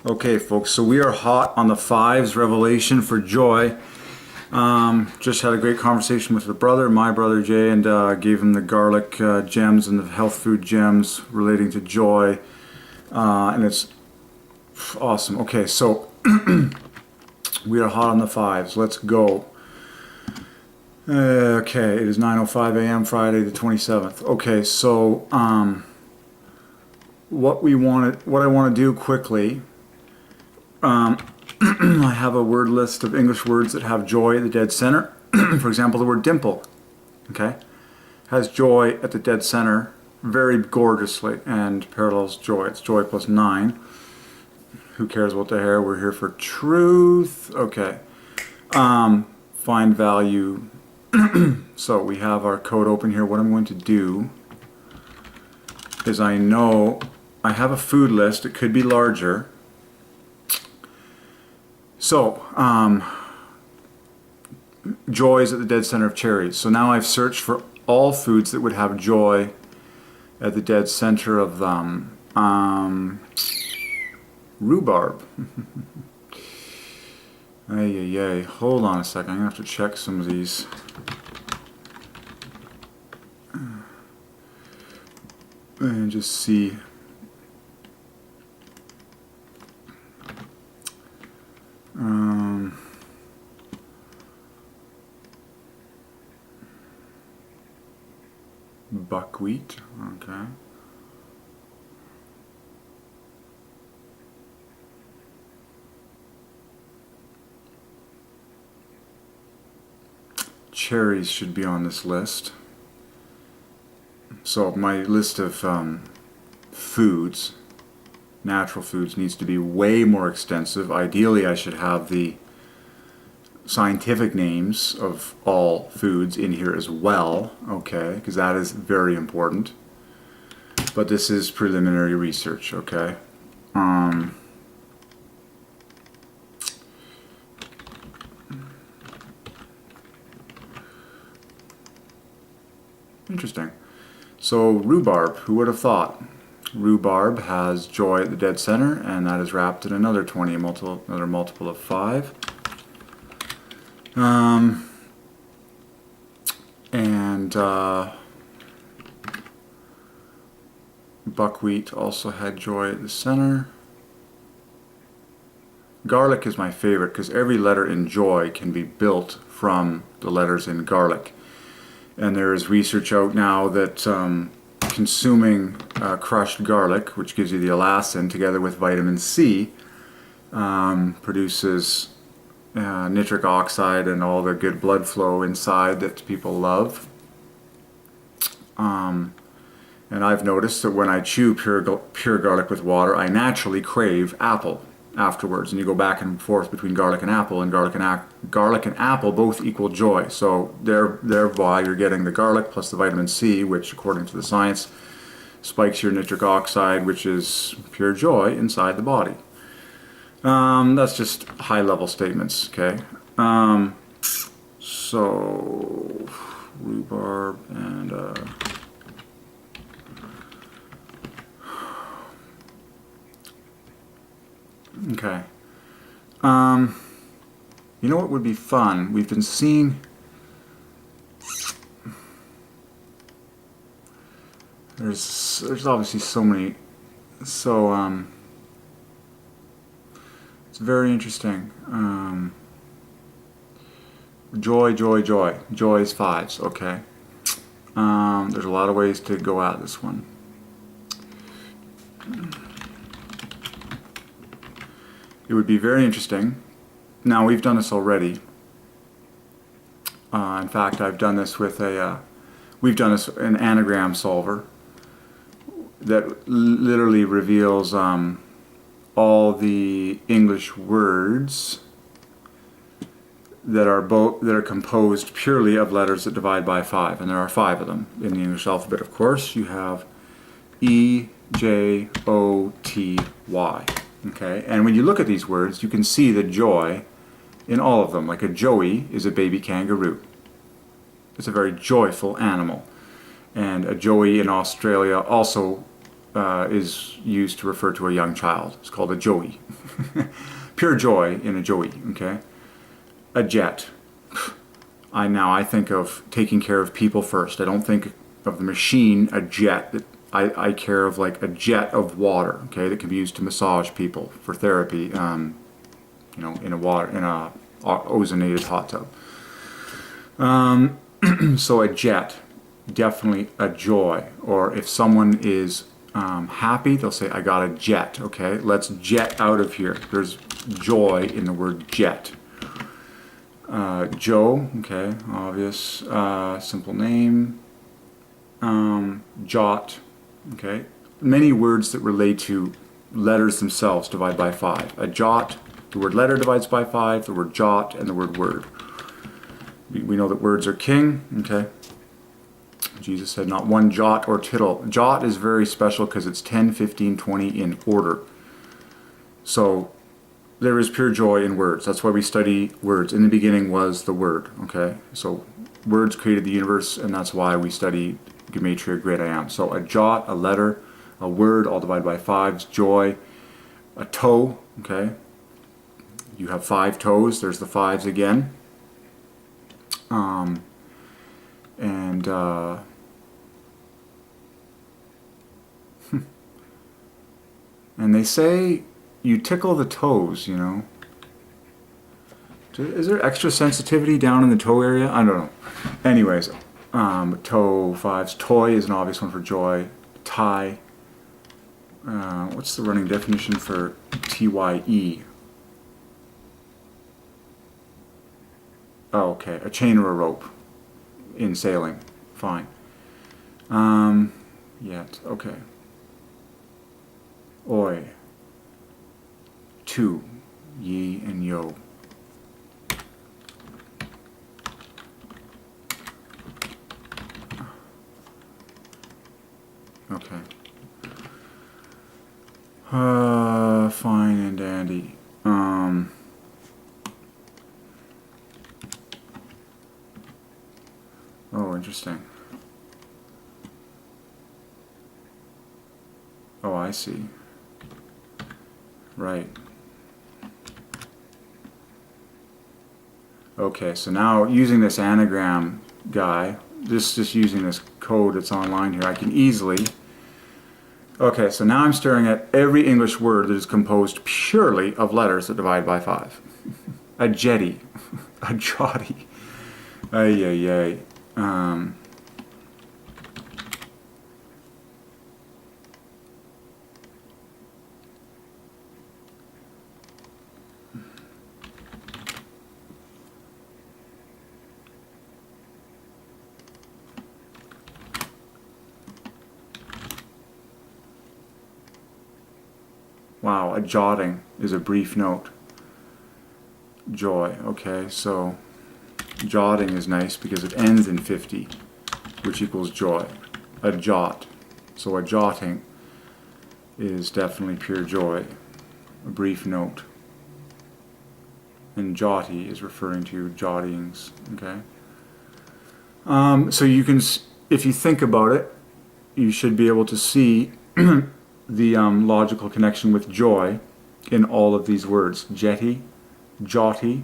Okay, folks, so we are hot on the fives revelation for joy. Just had a great conversation with my brother Jay, and gave him the garlic gems and the health food gems relating to joy, and it's awesome. Okay, so we are hot on the fives. Let's go. Okay, it is 9:05 a.m. Friday the 27th. Okay, so what I want to do quickly. I have a word list of English words that have joy at the dead center. For example, the word dimple, okay, has joy at the dead center very gorgeously and parallels joy. It's joy plus 9. Who cares about the hair? We're here for truth. Okay. Find value. So we have our code open here. What I'm going to do is I know I have a food list. It could be larger. So, joy is at the dead center of cherries. So now I've searched for all foods that would have joy at the dead center of them. Rhubarb. Ay, ay, ay. Hold on a second. I'm going to have to check some of these. And just see. Buckwheat, okay. Cherries should be on this list. So my list of foods, natural foods, needs to be way more extensive. Ideally, I should have the scientific names of all foods in here as well, okay, because that is very important. But this is preliminary research, okay. Interesting. So rhubarb, who would have thought? Rhubarb has joy at the dead center, and that is wrapped in another 20, another multiple of 5. Buckwheat also had joy at the center. Garlic is my favorite because every letter in joy can be built from the letters in garlic. And there is research out now that consuming crushed garlic, which gives you the elastin together with vitamin C, produces nitric oxide and all the good blood flow inside that people love. And I've noticed that when I chew pure garlic with water, I naturally crave apple afterwards. And you go back and forth between garlic and apple, and garlic and apple both equal joy. So thereby you're getting the garlic plus the vitamin C, which according to the science spikes your nitric oxide, which is pure joy inside the body. That's just high-level statements, okay? So, rhubarb and okay. You know what would be fun? We've been seeing there's obviously so many, so it's very interesting. Joy, joy, joy. Joy is 5s, okay. There's a lot of ways to go at this one. It would be very interesting. Now, we've done this already. In fact, I've done this with we've done this an anagram solver that literally reveals all the English words that are composed purely of letters that divide by 5, and there are 5 of them in the English alphabet. Of course, you have E, J, O, T, Y. Okay, and when you look at these words, you can see the joy in all of them. Like a joey is a baby kangaroo. It's a very joyful animal. And a joey in Australia also is used to refer to a young child. It's called a joey. Pure joy in a joey, okay? A jet. I think of taking care of people first. I don't think of the machine, a jet. I care of like a jet of water, okay, that can be used to massage people for therapy, you know, in a ozonated hot tub. So a jet, definitely a joy. Or if someone is happy, they'll say, I got a jet, okay? Let's jet out of here. There's joy in the word jet. Joe, okay, obvious, simple name. Jot, okay. Many words that relate to letters themselves divide by 5. A jot, the word letter divides by 5, the word jot, and the word word. We know that words are king, okay. Jesus said not one jot or tittle. Jot is very special because it's 10, 15, 20 in order. So there is pure joy in words. That's why we study words. In the beginning was the Word, okay? So words created the universe, and that's why we study Gematria, great I am. So a jot, a letter, a word, all divided by 5s, joy. A toe, okay? You have 5 toes, there's the 5s again. And they say you tickle the toes, you know. Is there extra sensitivity down in the toe area? I don't know. Anyways, toe 5s. Toy is an obvious one for joy. Tie. What's the running definition for TYE? Oh, okay. A chain or a rope in sailing. Fine. Yet. Okay. Oi. Two. Ye and yo. Okay. Fine and dandy. Oh, interesting. Oh, I see. Right. Okay, so now using this anagram guy, just using this code that's online here, I can easily... Okay, so now I'm staring at every English word that is composed purely of letters that divide by 5. A jetty. A jotty. Ay, ay, ay. Wow, a jotting is a brief note. Joy, okay, so jotting is nice because it ends in 50, which equals joy. A jot, so a jotting is definitely pure joy. A brief note. And jotty is referring to jottings, okay? So you can, if you think about it, you should be able to see the logical connection with joy in all of these words. Jetty, jotty.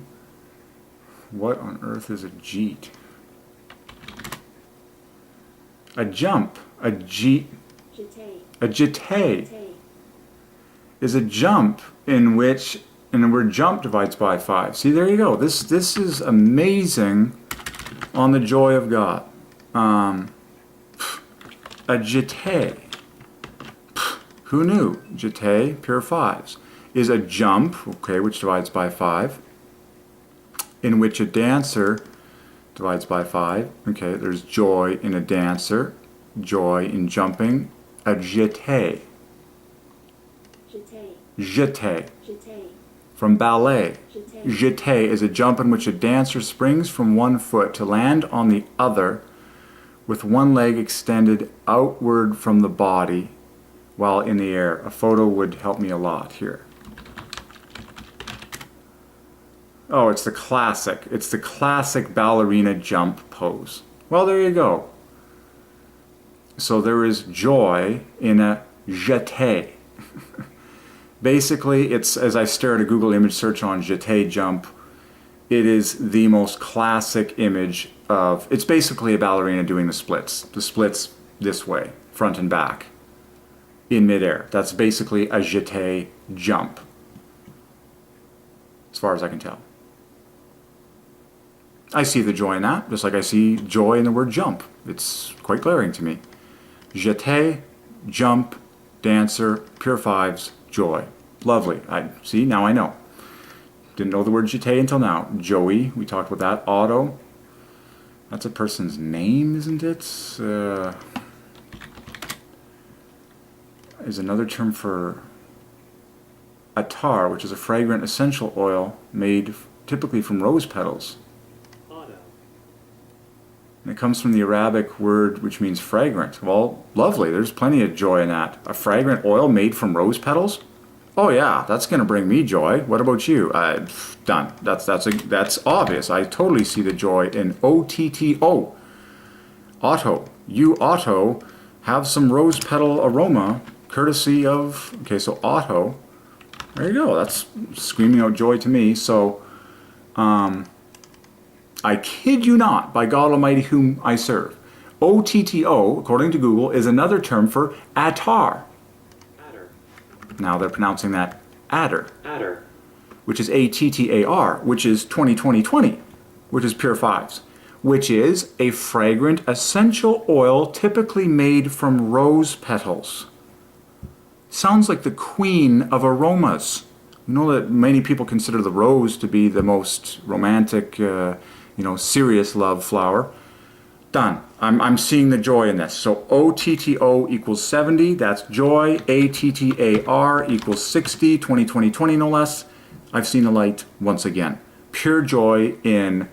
What on earth is a jeet? A jump. A jeet. A jetty is a jump in which, and the word jump divides by 5. See, there you go. This is amazing on the joy of God. A jetty. Who knew? Jetty, pure 5s, is a jump, okay, which divides by 5, in which a dancer divides by 5. Okay, there's joy in a dancer, joy in jumping. A jetty. Jetty. From ballet. Jetty is a jump in which a dancer springs from one foot to land on the other with one leg extended outward from the body while in the air. A photo would help me a lot here. Oh, it's the classic. It's the classic ballerina jump pose. Well, there you go. So there is joy in a jeté. Basically, it's, as I stare at a Google image search on jeté jump, it is the most classic image of, it's basically a ballerina doing the splits this way, front and back, in midair. That's basically a jeté jump, as far as I can tell. I see the joy in that, just like I see joy in the word jump. It's quite glaring to me. Jeté, jump, dancer, pure fives, joy. Lovely. See, now I know. Didn't know the word jeté until now. Joey, we talked about that. Auto, that's a person's name, isn't it? Is another term for attar, which is a fragrant essential oil made typically from rose petals. And it comes from the Arabic word which means fragrant. Well, lovely. There's plenty of joy in that. A fragrant oil made from rose petals? Oh yeah, that's going to bring me joy. What about you? Done. That's obvious. I totally see the joy in OTTO. Auto. You auto have some rose petal aroma courtesy of, okay, so auto. There you go. That's screaming out joy to me. So, I kid you not, by God Almighty whom I serve. OTTO, according to Google, is another term for attar. Adder. Now they're pronouncing that adder. Adder. Which is ATTAR, which is 2020, which is pure fives, which is a fragrant essential oil typically made from rose petals. Sounds like the queen of aromas. You know that many people consider the rose to be the most romantic, serious love flower. Done. I'm seeing the joy in this. So OTTO equals 70, that's joy. ATTAR equals 60, 2020 no less. I've seen the light once again. Pure joy in,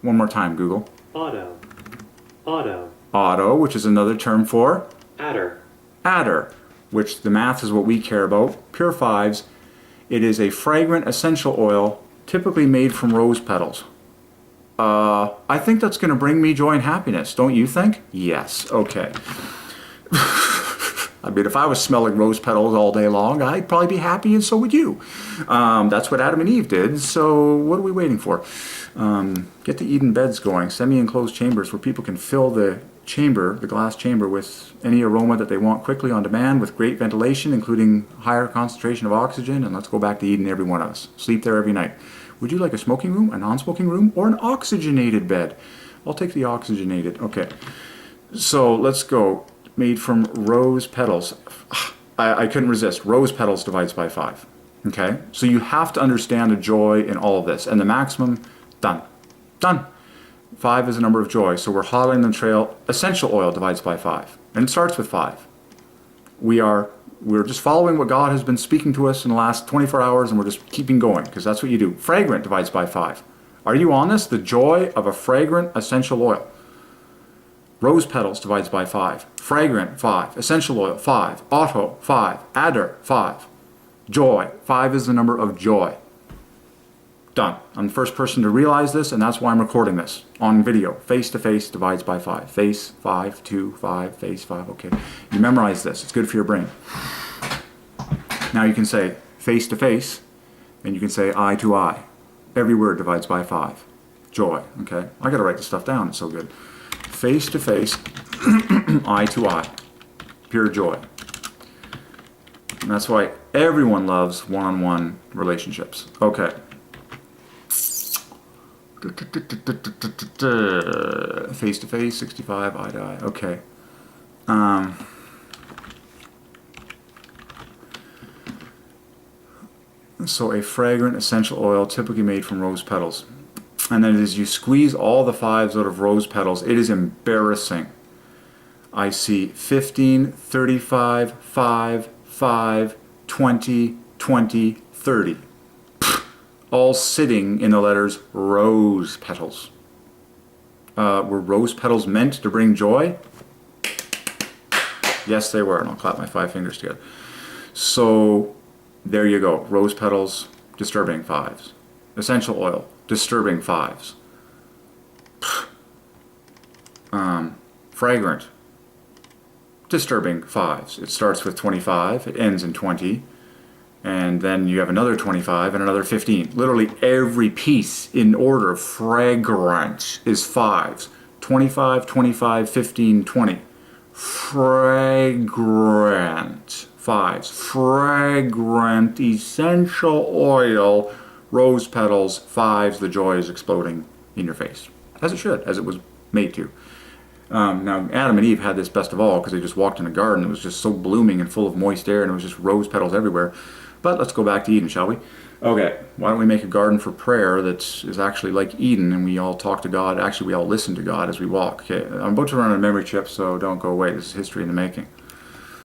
one more time, Google. Auto. Auto. Auto, which is another term for? Adder. Adder, which the math is what we care about. Pure fives. It is a fragrant essential oil typically made from rose petals. I think that's going to bring me joy and happiness, don't you think? Yes, okay. I mean, if I was smelling rose petals all day long, I'd probably be happy, and so would you. That's what Adam and Eve did, so what are we waiting for? Get the Eden beds going, semi-enclosed chambers where people can fill the chamber, the glass chamber, with any aroma that they want quickly on demand with great ventilation, including higher concentration of oxygen, and let's go back to Eden, every one of us. Sleep there every night. Would you like a smoking room, a non-smoking room, or an oxygenated bed? I'll take the oxygenated. Okay. So let's go. Made from rose petals. I couldn't resist. Rose petals divides by 5. Okay? So you have to understand the joy in all of this. And the maximum, done. Done. 5 is a number of joy. So we're hollowing the trail. Essential oil divides by 5. And it starts with 5. We're just following what God has been speaking to us in the last 24 hours, and we're just keeping going, because that's what you do. Fragrant divides by 5. Are you on this? The joy of a fragrant essential oil. Rose petals divides by 5. Fragrant, 5. Essential oil, 5. Auto, 5. Adder, 5. Joy, 5 is the number of joy. Done. I'm the first person to realize this, and that's why I'm recording this on video. Face to face divides by 5. Face, 5, 2, 5, face, 5. Okay. You memorize this. It's good for your brain. Now you can say face to face, and you can say eye to eye. Every word divides by 5. Joy. Okay. I got to write this stuff down. It's so good. Face to face, eye to eye. Pure joy. And that's why everyone loves one-on-one relationships. Okay. Face to face, 65, eye to eye. Okay. So a fragrant essential oil typically made from rose petals. And then as you squeeze all the 5s out of rose petals, it is embarrassing. I see 15, 35, 5, 5, 20, 20, 30. All sitting in the letters rose petals. Were rose petals meant to bring joy? Yes, they were, and I'll clap my 5 fingers together. So there you go. Rose petals, disturbing 5s. Essential oil, disturbing 5s. Fragrant, disturbing fives. It starts with 25, it ends in 20, and then you have another 25 and another 15. Literally every piece in order, fragrant, is fives. 25, 25, 15, 20. Fragrant, fives. Fragrant, essential oil, rose petals, fives. The joy is exploding in your face. As it should, as it was made to. Now, Adam and Eve had this best of all because they just walked in a garden. It was just so blooming and full of moist air, and it was just rose petals everywhere. But let's go back to Eden, shall we? Okay, why don't we make a garden for prayer that is actually like Eden, and we all talk to God. Actually, we all listen to God as we walk. Okay, I'm about to run a memory chip, so don't go away. This is history in the making.